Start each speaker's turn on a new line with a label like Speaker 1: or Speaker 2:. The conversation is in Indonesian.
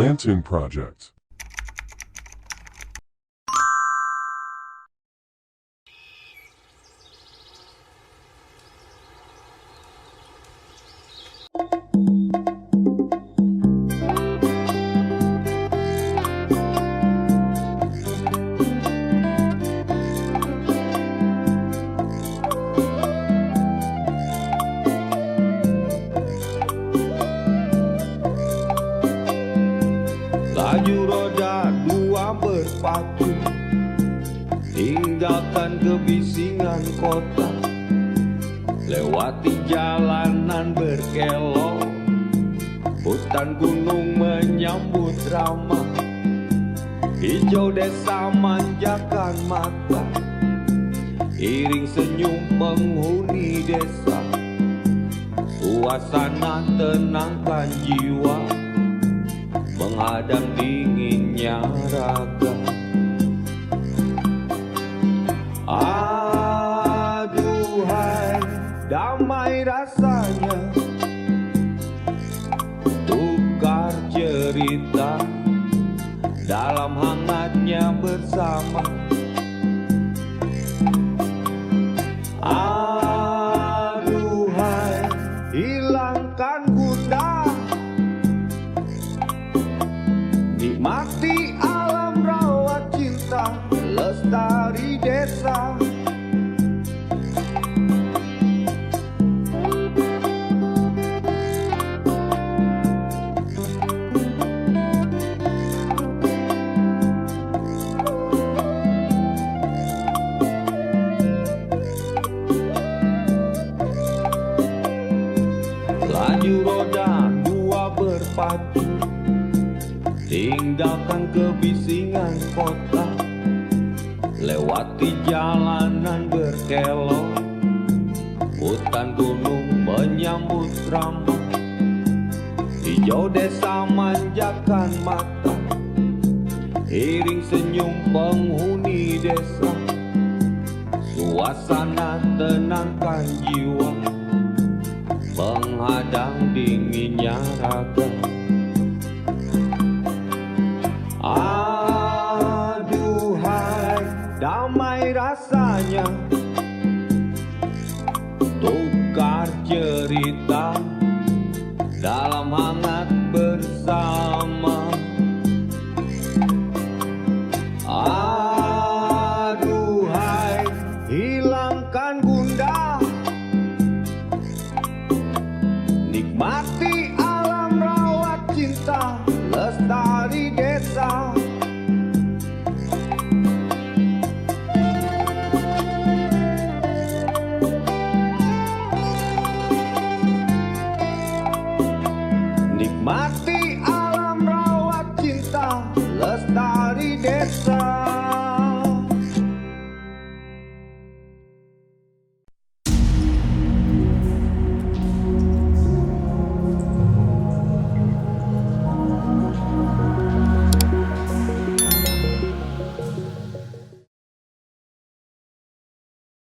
Speaker 1: Lantern Project.
Speaker 2: Laju roda dua berpacu, tinggalkan kebisingan kota, lewati jalanan berkelok, hutan gunung menyambut ramah, hijau desa manjakan mata, iring senyum penghuni desa, suasana tenangkan jiwa, menghadang dinginnya raga. Aduhai, damai rasanya, tukar cerita dalam hangatnya bersama. Aduhai, hilangkan gundah, nikmati alam rawat cinta, lestari desa. Laju roda dua berpacu, tinggalkan kebisingan kota, lewati jalanan berkelok, hutan gunung menyambut ramah, hijau desa manjakan mata, iring senyum penghuni desa, suasana tenangkan jiwa, menghadang dinginnya raga. Aduhai, damai rasanya, tukar cerita dalam hangat bersama. Aduhai, hilangkan gundah, nikmati alam rawat cinta, lestari desa. Nikmati